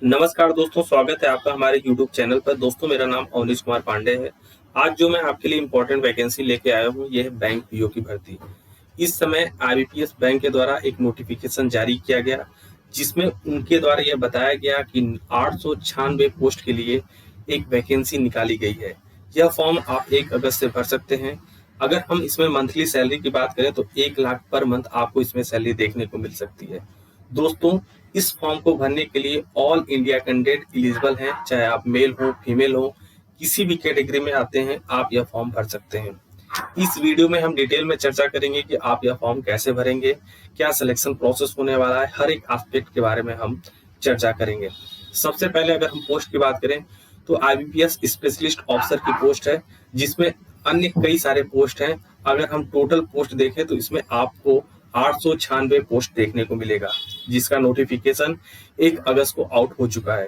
नमस्कार दोस्तों, स्वागत है आपका हमारे YouTube चैनल पर। दोस्तों, मेरा नाम अवनीश कुमार पांडे है। आज जो मैं आपके लिए इम्पोर्टेंट वैकेंसी लेके आया हूँ, ये है बैंक पीओ की भर्ती। इस समय आईबीपीएस बैंक के द्वारा एक नोटिफिकेशन जारी किया गया, जिसमें उनके द्वारा यह बताया गया कि 896 पोस्ट के लिए एक वैकेंसी निकाली गई है। यह फॉर्म आप 1 अगस्त से भर सकते हैं। अगर हम इसमें मंथली सैलरी की बात करें तो 1 लाख पर मंथ आपको इसमें सैलरी देखने को मिल सकती है। दोस्तों, इस फॉर्म को भरने के लिए ऑल इंडिया कैंडिडेट एलिजिबल हैं, चाहे आप मेल हो फीमेल हो, किसी भी कैटेगरी में आते हैं आप यह फॉर्म भर सकते हैं। इस वीडियो में हम डिटेल में चर्चा करेंगे कि आप यह फॉर्म कैसे भरेंगे, क्या सिलेक्शन प्रोसेस होने वाला है, हर एक एस्पेक्ट के बारे में हम चर्चा करेंगे। सबसे पहले अगर हम पोस्ट की बात करें तो आईबीपीएस स्पेशलिस्ट ऑफिसर की पोस्ट है, जिसमें अन्य कई सारे पोस्ट हैं। अगर हम टोटल पोस्ट देखें तो इसमें आपको 896 पोस्ट देखने को मिलेगा, जिसका नोटिफिकेशन 1 अगस्त को आउट हो चुका है।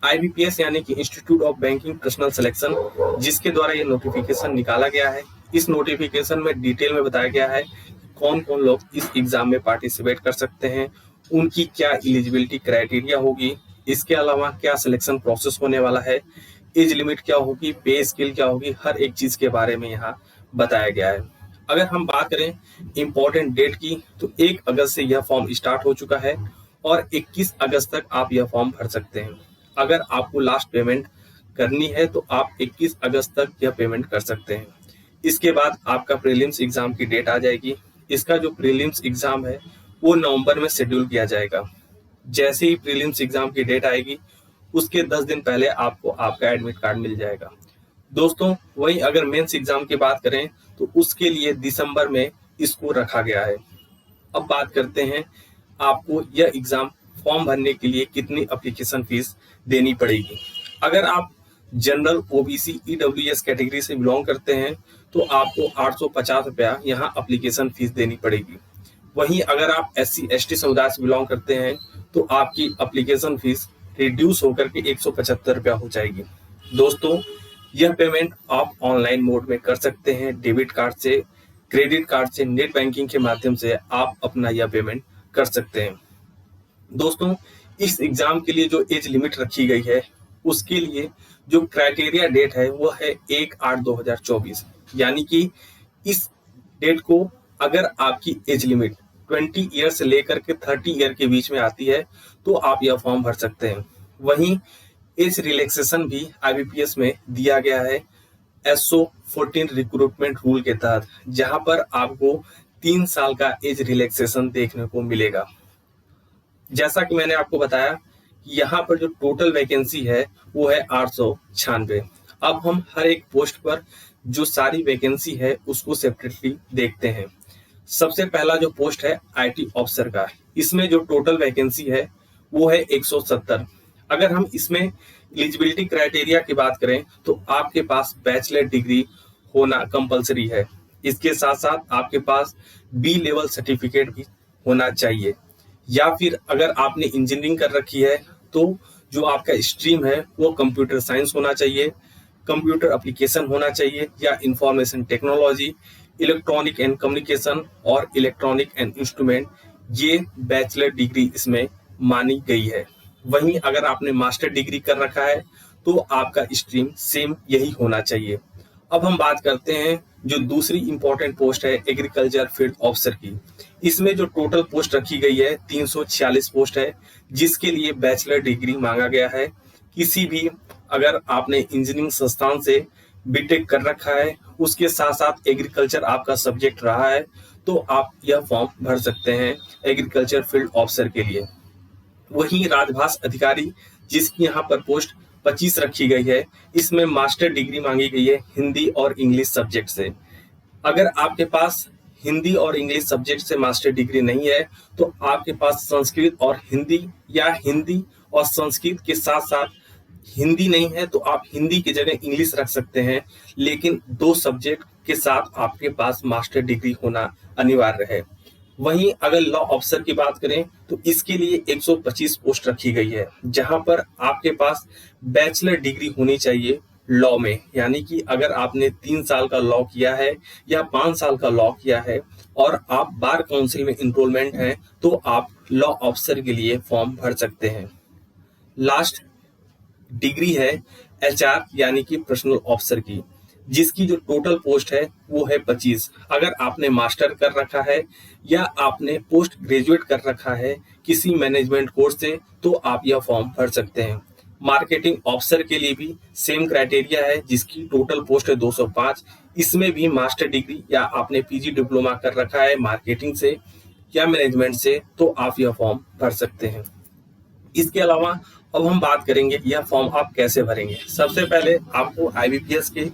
आईबीपीएस यानी कि institute of banking personal selection, जिसके द्वारा ये नोटिफिकेशन निकाला गया है। इस नोटिफिकेशन में डिटेल में बताया गया है कौन कौन लोग इस एग्जाम में पार्टिसिपेट कर सकते हैं, उनकी क्या एलिजिबिलिटी क्राइटेरिया होगी, इसके अलावा क्या सिलेक्शन प्रोसेस होने वाला है, एज लिमिट क्या होगी, पे स्केल क्या होगी, हर एक चीज के बारे में यहाँ बताया गया है। अगर हम बात करें इम्पोर्टेंट डेट की तो 1 अगस्त से यह फॉर्म स्टार्ट हो चुका है और 21 अगस्त तक आप यह फॉर्म भर सकते हैं। अगर आपको लास्ट पेमेंट करनी है तो आप 21 अगस्त तक यह पेमेंट कर सकते हैं। इसके बाद आपका प्रीलिम्स एग्जाम की डेट आ जाएगी। इसका जो प्रीलिम्स एग्जाम है वो नवंबर में शेड्यूल किया जाएगा। जैसे ही प्रीलिम्स एग्जाम की डेट आएगी उसके 10 दिन पहले आपको आपका एडमिट कार्ड मिल जाएगा। दोस्तों, वही अगर मेंस एग्जाम की बात करें तो उसके लिए दिसंबर में इसको रखा गया है। अब बात करते हैं आपको यह एग्जाम फॉर्म भरने के लिए कितनी एप्लीकेशन फीस देनी पड़ेगी। अगर आप जनरल ओबीसी ईडब्ल्यूएस कैटेगरी से बिलोंग करते हैं तो आपको 850 रुपया यहाँ एप्लीकेशन फीस देनी पड़ेगी। वहीं अगर आप एससी एसटी समुदाय से बिलोंग करते हैं तो आपकी एप्लीकेशन फीस रिड्यूस होकर के 175 रुपया हो जाएगी। दोस्तों, यह पेमेंट आप ऑनलाइन मोड में कर सकते हैं। डेबिट कार्ड से, क्रेडिट कार्ड से, नेट बैंकिंग के माध्यम से आप अपना यह पेमेंट कर सकते हैं। दोस्तों, इस एग्जाम के लिए जो एज लिमिट रखी गई है उसके लिए जो क्राइटेरिया डेट है वो है 1/8/2024, यानी कि इस डेट को अगर आपकी एज लिमिट 20 ईयर से लेकर के 30 ईयर के बीच में आती है तो आप यह फॉर्म भर सकते हैं। वहीं एज रिलैक्सेशन भी आईबीपीएस में दिया गया है एसओ 14 रिक्रूटमेंट रूल के तहत, जहां पर आपको 3 साल का एज रिलैक्सेशन देखने को मिलेगा। जैसा कि मैंने आपको बताया कि यहाँ पर जो टोटल वैकेंसी है वो है 896। अब हम हर एक पोस्ट पर जो सारी वैकेंसी है उसको सेपरेटली देखते हैं। सबसे पहला जो पोस्ट है आईटी ऑफिसर का, इसमें जो टोटल वैकेंसी है वो है 170। अगर हम इसमें एलिजिबिलिटी क्राइटेरिया की बात करें तो आपके पास बैचलर डिग्री होना कंपलसरी है। इसके साथ साथ आपके पास बी लेवल सर्टिफिकेट भी होना चाहिए, या फिर अगर आपने इंजीनियरिंग कर रखी है तो जो आपका स्ट्रीम है वो कंप्यूटर साइंस होना चाहिए, कंप्यूटर एप्लीकेशन होना चाहिए, या information technology, electronic and communication और इलेक्ट्रॉनिक एंड इंस्ट्रूमेंट, ये बैचलर डिग्री इसमें मानी गई है। वहीं अगर आपने मास्टर डिग्री कर रखा है तो आपका स्ट्रीम सेम यही होना चाहिए। अब हम बात करते हैं जो दूसरी इंपॉर्टेंट पोस्ट है एग्रीकल्चर फील्ड ऑफिसर की। इसमें जो टोटल पोस्ट रखी गई है 346 पोस्ट है, जिसके लिए बैचलर डिग्री मांगा गया है। किसी भी अगर आपने इंजीनियरिंग संस्थान से बीटेक कर रखा है, उसके साथ साथ एग्रीकल्चर आपका सब्जेक्ट रहा है, तो आप यह फॉर्म भर सकते हैं एग्रीकल्चर फील्ड ऑफिसर के लिए। वहीं राजभाष अधिकारी, जिसकी यहाँ पर पोस्ट 25 रखी गई है, इसमें मास्टर डिग्री मांगी गई है हिंदी और इंग्लिश सब्जेक्ट से। अगर आपके पास हिंदी और इंग्लिश सब्जेक्ट से मास्टर डिग्री नहीं है तो आपके पास संस्कृत और हिंदी, या हिंदी और संस्कृत के साथ साथ हिंदी नहीं है तो आप हिंदी की जगह इंग्लिश रख सकते हैं, लेकिन 2 सब्जेक्ट के साथ आपके पास मास्टर डिग्री होना अनिवार्य है। वहीं अगर लॉ ऑफिसर की बात करें तो इसके लिए 125 पोस्ट रखी गई है, जहां पर आपके पास बैचलर डिग्री होनी चाहिए लॉ में, यानी कि अगर आपने 3 साल का लॉ किया है या 5 साल का लॉ किया है और आप बार काउंसिल में इनरोलमेंट हैं तो आप लॉ ऑफिसर के लिए फॉर्म भर सकते हैं। लास्ट डिग्री है एचआर यानी कि पर्सनल ऑफिसर की, जिसकी जो टोटल पोस्ट है वो है 25। अगर आपने मास्टर कर रखा है या आपने पोस्ट ग्रेजुएट कर रखा है किसी मैनेजमेंट कोर्स से तो आप यह फॉर्म भर सकते हैं। मार्केटिंग ऑफिसर के लिए भी सेम क्राइटेरिया है, जिसकी टोटल पोस्ट है 205। इसमें भी मास्टर डिग्री या आपने पीजी डिप्लोमा कर रखा है मार्केटिंग से या मैनेजमेंट से तो आप यह फॉर्म भर सकते हैं। इसके अलावा अब हम बात करेंगे यह फॉर्म आप कैसे भरेंगे। सबसे पहले आपको आईबीपीएस के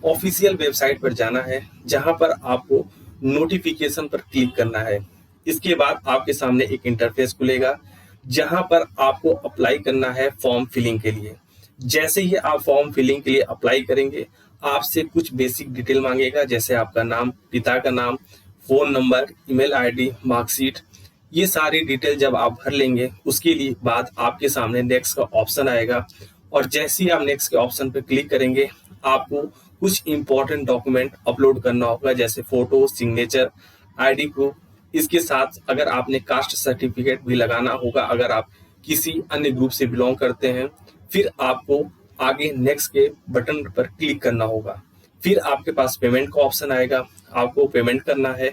ऑफिशियल वेबसाइट पर जाना है, जहां पर आपको नोटिफिकेशन पर क्लिक करना है। इसके बाद आपके सामने एक इंटरफेस खुलेगा, जहां पर आपको अप्लाई करना है फॉर्म फिलिंग के लिए। जैसे ही आप फॉर्म फिलिंग के लिए अप्लाई करेंगे, आपसे कुछ बेसिक डिटेल मांगेगा, जैसे आपका नाम, पिता का नाम, phone number, email ID, marksheet. ये सारी डिटेल जब आप भर लेंगे, उसके लिए बाद आपके सामने नेक्स्ट का ऑप्शन आएगा, और जैसे ही आप नेक्स्ट के ऑप्शन पर क्लिक करेंगे, आपको कुछ इंपॉर्टेंट डॉक्यूमेंट अपलोड करना होगा, जैसे फोटो, सिग्नेचर, आईडी प्रूफ। इसके साथ अगर आपने कास्ट सर्टिफिकेट भी लगाना होगा, अगर आप किसी अन्य ग्रुप से बिलोंग करते हैं। फिर आपको आगे नेक्स्ट के बटन पर क्लिक करना होगा। फिर आपके पास पेमेंट का ऑप्शन आएगा, आपको पेमेंट करना है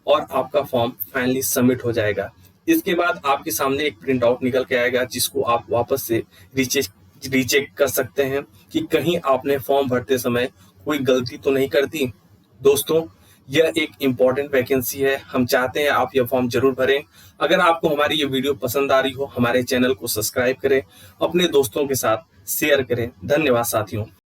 और आपका फॉर्म फाइनली सबमिट हो जाएगा। इसके बाद आपके सामने एक प्रिंट आउट निकल के आएगा, जिसको आप वापस से रीचेक कर सकते हैं कि कहीं आपने फॉर्म भरते समय कोई गलती तो नहीं कर दी। दोस्तों, यह एक इम्पॉर्टेंट वैकेंसी है, हम चाहते हैं आप यह फॉर्म जरूर भरें। अगर आपको हमारी ये वीडियो पसंद आ रही हो, हमारे चैनल को सब्सक्राइब करें, अपने दोस्तों के साथ शेयर करें। धन्यवाद साथियों।